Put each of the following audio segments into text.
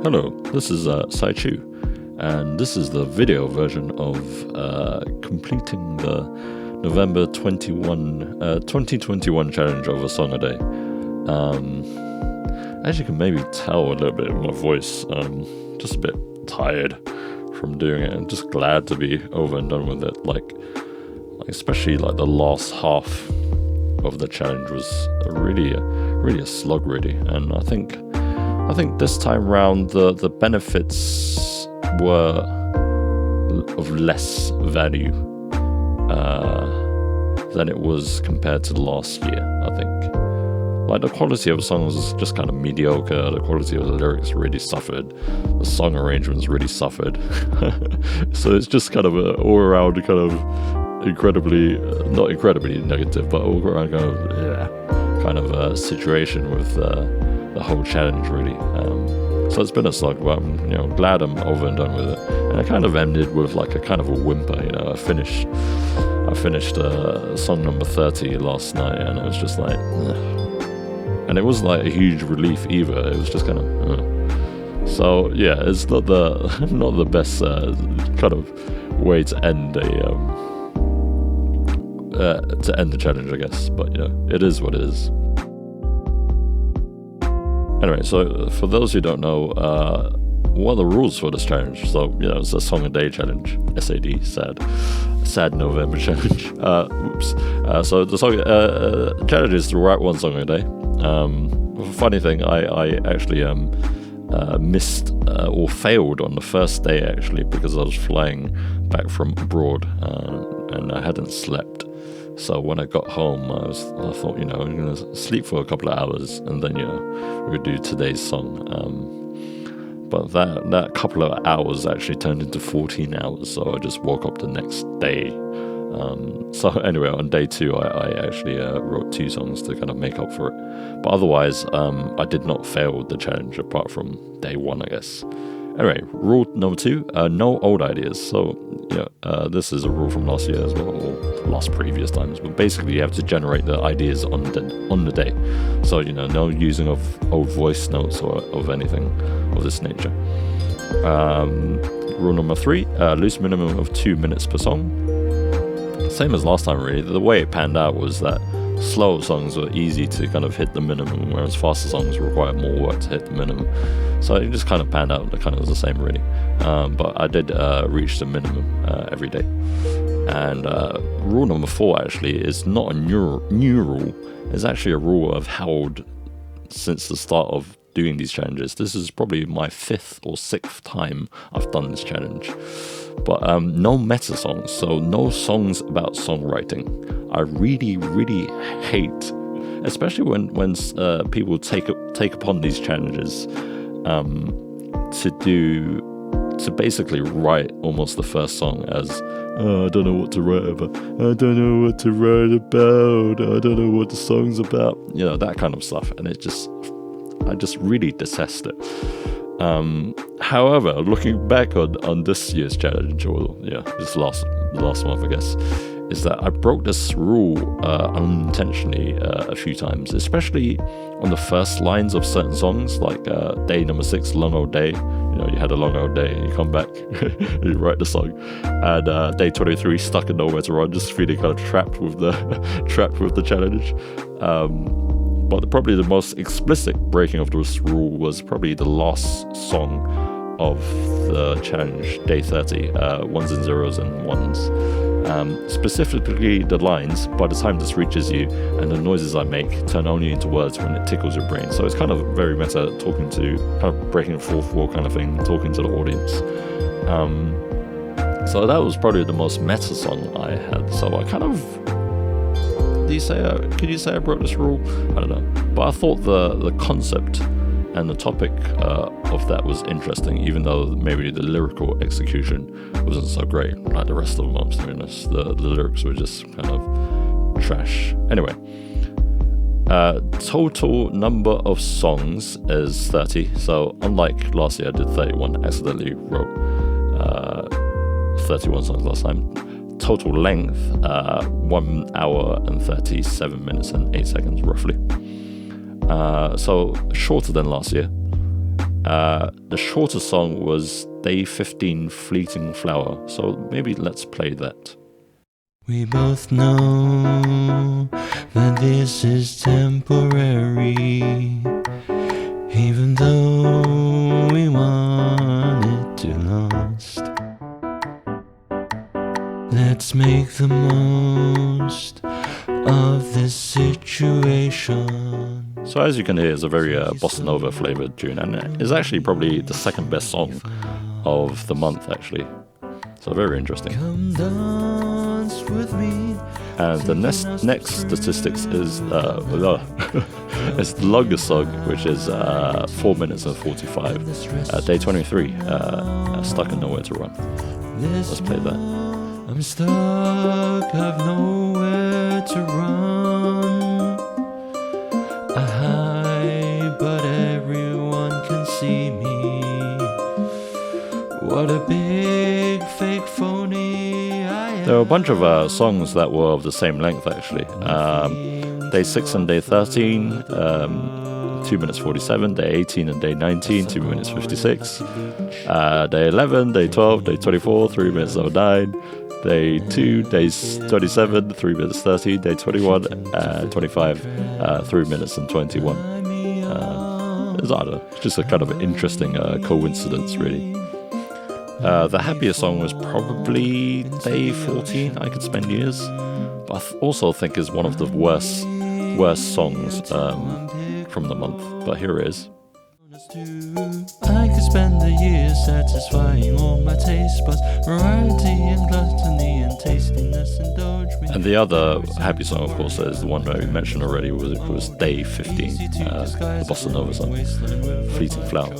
Hello, this is Sai Chu, and this is the video version of completing the November 2021 challenge of a song a day. As you can maybe tell a little bit in my voice, just a bit tired from doing it. I'm just glad to be over and done with it. Like especially like the last half of the challenge was really a slog, really. And I think this time round the benefits were of less value than it was compared to last year. I think like the quality of songs was just kind of mediocre. The quality of the lyrics really suffered. The song arrangements really suffered. So it's just kind of an all around kind of not incredibly negative, but all around kind of situation with the whole challenge, really. So it's been a slog, but I'm glad I'm over and done with it. And it kind of ended with like a kind of a whimper. I finished song number 30 last night, and it was just like, and it wasn't like a huge relief either. It was just kind of. So yeah, it's not the best kind of way to end the challenge, I guess. But it is what it is. Anyway, so for those who don't know, what are the rules for this challenge? So, it's a song a day challenge. SAD, sad November challenge. So the song challenge is to write one song a day. Funny thing, I actually missed or failed on the first day, actually, because I was flying back from abroad and I hadn't slept. So when I got home, I thought, I'm going to sleep for a couple of hours and then, we would do today's song. But that couple of hours actually turned into 14 hours. So I just woke up the next day. So anyway, on day 2, I actually wrote 2 songs to kind of make up for it. But otherwise, I did not fail the challenge apart from day 1, I guess. Anyway, rule number 2, no old ideas. So, this is a rule from last year as well, or last previous times. But basically, you have to generate the ideas on the day. So, no using of old voice notes or of anything of this nature. Rule number 3, loose minimum of 2 minutes per song. Same as last time, really. The way it panned out was that slow songs were easy to kind of hit the minimum, whereas faster songs require more work to hit the minimum. So it just kind of panned out. It kind of was the same, really. But I did reach the minimum every day. And rule number 4 actually is not a new rule. It's actually a rule I've held since the start of doing these challenges. This is probably my 5th or 6th time I've done this challenge. But no meta songs, so no songs about songwriting. I really, really hate, especially when people take upon these challenges to basically write almost the first song as I don't know what to write about. I don't know what to write about. I don't know what the song's about. That kind of stuff, and I just really detest it. However, looking back on this year's challenge, or this last month, I guess, is that I broke this rule unintentionally a few times, especially on the first lines of certain songs, like day number 6, long old day. You had a long old day, and you come back, you write the song, and day 23, stuck and nowhere to run, just feeling kind of trapped with the challenge. But probably the most explicit breaking of this rule was probably the last song of the challenge, day 30, ones and zeros and ones. Specifically the lines, by the time this reaches you, and the noises I make turn only into words when it tickles your brain. So it's kind of very meta, talking to, kind of breaking the fourth wall kind of thing, talking to the audience. So that was probably the most meta song I had. So I kind of... could you say I broke this rule? I don't know. But I thought the concept and the topic of that was interesting, even though maybe the lyrical execution wasn't so great like the rest of the months doing this. The lyrics were just kind of trash. Anyway, total number of songs is 30. So unlike last year, I did 31. Accidentally wrote 31 songs last time. Total length, 1 hour and 37 minutes and 8 seconds, roughly. So shorter than last year. The shortest song was Day 15, Fleeting Flower. So maybe let's play that. We both know that this is temporary, even though we want it to last. Let's make the most of this situation. So as you can hear, it's a very bossa nova flavored tune, and it's actually probably the second best song of the month, actually. So very interesting. Come dance with me. And the next statistics is it's the longest song, which is 4 minutes and 45. Day 23, Stuck and Nowhere to Run. Let's play that. I'm stuck, I've nowhere to run. I hide, but everyone can see me. What a big fake phony I am. There are a bunch of songs that were of the same length, actually. Day 6 and Day 13, 2 minutes 47. Day 18 and Day 19, 2 minutes 56. Day 11, Day 12, Day 24, 3 minutes 09. Day 2, Day 27, 3 minutes 30. Day 21, 25, 3 minutes and 21. It's, I don't know, it's just a kind of interesting coincidence, really. The Happiest song was probably Day 14, I Could Spend Years. But I also think is one of the worst songs from the month. But here it is. I could spend the years satisfying all my taste buds, variety and gluttony and tastiness indulge me. And the other happy song, of course, is the one that we mentioned already, was Day 15, the bossa nova song, Fleeting Flower.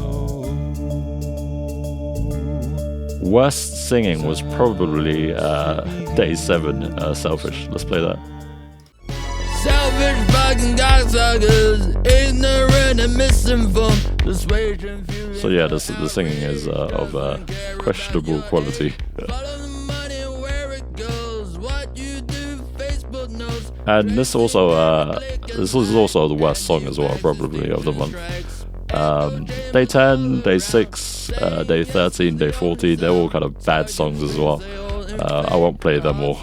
Worst singing was probably Day 7, Selfish. Let's play that. Selfish fucking cocksuckers, ignorant and misinformed, persuasion. So yeah, the singing is of questionable quality. And this is also the worst song as well, probably, of the month. Day 10, Day 6, Day 13, Day 14, they're all kind of bad songs as well. I won't play them all.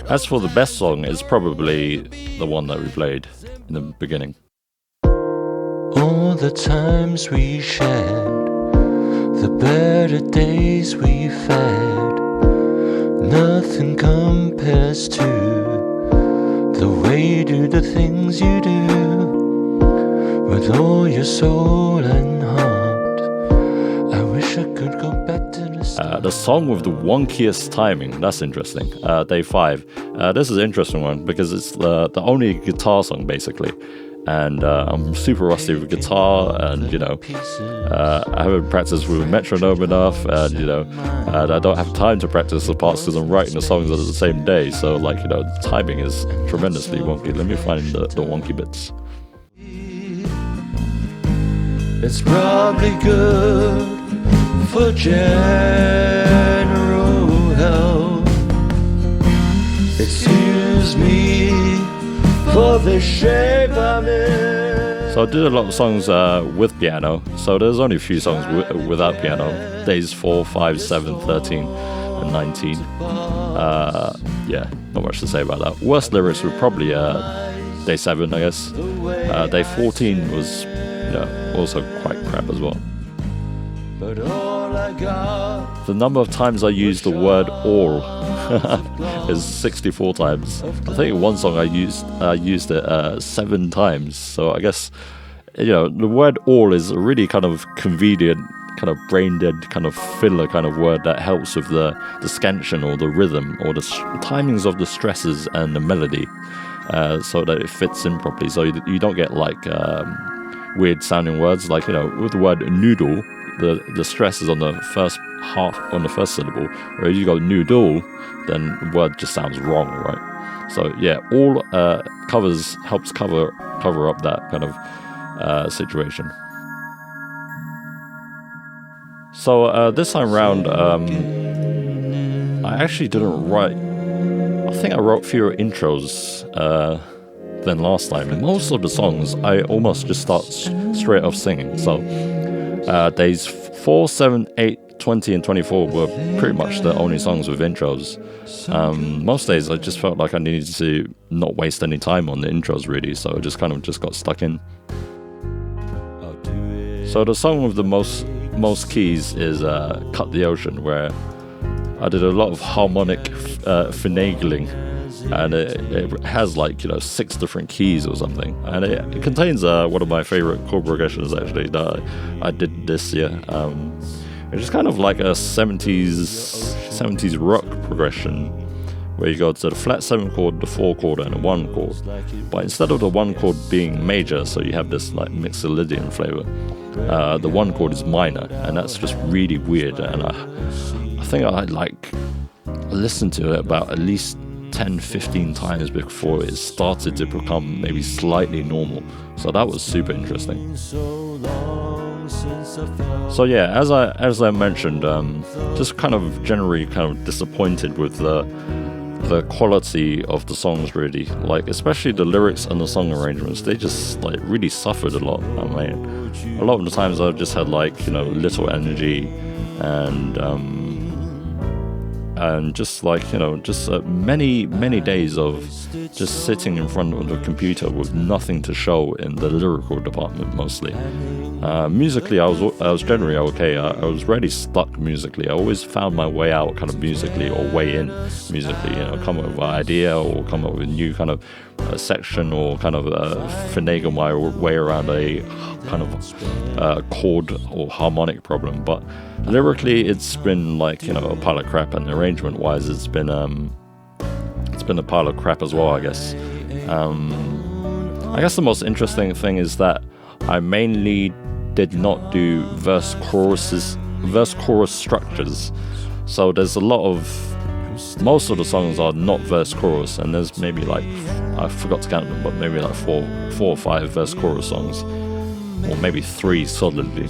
As for the best song, it's probably the one that we played in the beginning. All the times we shared, the better days we've had, nothing compares to the way you do the things you do, with all your soul and heart. I wish I could go back to the start. The song with the wonkiest timing, that's interesting. Day 5. This is an interesting one because it's the only guitar song, basically. And I'm super rusty with guitar, and I haven't practiced with a metronome enough, and and I don't have time to practice the parts because I'm writing the songs on the same day. So the timing is tremendously wonky. Let me find the wonky bits. It's probably good for general health. Excuse me for the shape I'm in. So I did a lot of songs with piano, so there's only a few songs without piano. Days 4, 5, 7, 13 and 19. Yeah, not much to say about that. Worst lyrics were probably Day 7, I guess. Day 14 was also quite crap as well. But all I got, the number of times I used the word all is 64 times. I think in one song I used it 7 times. So I guess the word all is a really kind of convenient, kind of brain dead, kind of filler kind of word that helps with the scansion or the rhythm or the timings of the stresses and the melody, so that it fits in properly. So you don't get weird sounding words with the word noodle. The stress is on the first half, on the first syllable. Or if you go noodle, then the word just sounds wrong, right? So yeah, all helps cover up that kind of situation. So this time round, I actually didn't write. I think I wrote fewer intros than last time. Most of the songs, I almost just start straight off singing. So days 4, 7, 8, 20 and 24 were pretty much the only songs with intros. Most days I just felt like I needed to not waste any time on the intros really, so I just kind of just got stuck in. So the song with the most keys is Cut the Ocean, where I did a lot of harmonic finagling, and it has like 6 different keys or something, and it contains one of my favorite chord progressions actually that I did this year. It's just kind of like a 70s rock progression, where you go to the flat 7 chord, the 4 chord, and a 1 chord. But instead of the 1 chord being major, so you have this like Mixolydian flavor, the 1 chord is minor, and that's just really weird. And I think I listened to it about at least 10-15 times before it started to become maybe slightly normal. So that was super interesting. So yeah, as I mentioned, just kind of generally kind of disappointed with the quality of the songs really, like especially the lyrics and the song arrangements. They just like really suffered a lot. I mean, a lot of the times I've just had like little energy, and just like just many days of just sitting in front of the computer with nothing to show in the lyrical department mostly. Musically I was generally okay. I was really stuck musically. I always found my way out kind of musically, or way in musically, come up with an idea or come up with a new kind of section, or kind of finagle my way around a kind of chord or harmonic problem. But lyrically it's been like a pile of crap, and arrangement wise it's been a pile of crap as well, I guess. I guess the most interesting thing is that I mainly did not do verse chorus structures. So there's a lot of, most of the songs are not verse chorus, and there's maybe like, I forgot to count them, but maybe like four or 5 verse chorus songs, or maybe 3 solidly.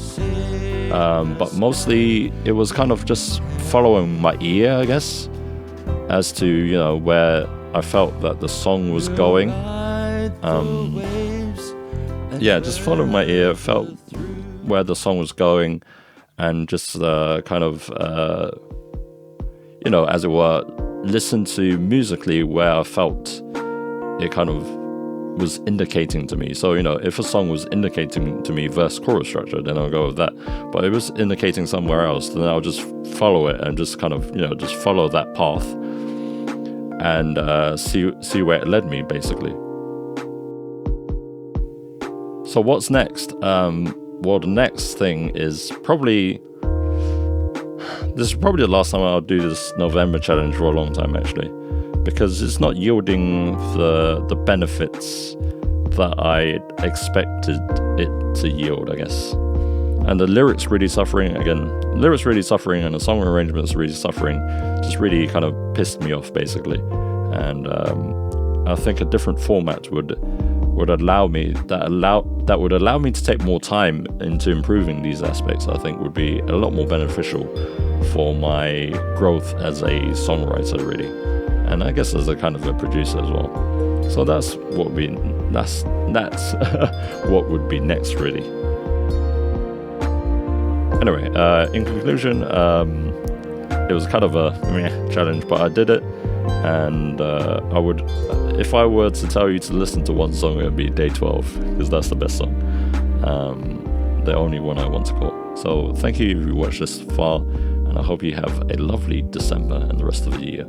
But mostly it was kind of just following my ear, I guess, as to where I felt that the song was going. Just following my ear, felt where the song was going, and just kind of as it were, listen to musically where I felt it kind of was indicating to me. So if a song was indicating to me verse chorus structure, then I'll go with that. But if it was indicating somewhere else, then I'll just follow it and just kind of just follow that path, and see where it led me basically. So what's next? Well, the next thing is probably, this is probably the last time I'll do this November challenge for a long time actually, because it's not yielding the benefits that I expected it to yield, I guess. And the lyrics really suffering, and the song arrangements really suffering, just really kind of pissed me off basically. And I think a different format would allow me to take more time into improving these aspects. I think would be a lot more beneficial for my growth as a songwriter really, and I guess as a kind of a producer as well. So that's what would be next really. Anyway, in conclusion, it was kind of a challenge, but I did it. And I would, if I were to tell you to listen to one song, it would be Day 12, because that's the best song, the only one I want to quote. So thank you if you watched this far, and I hope you have a lovely December and the rest of the year.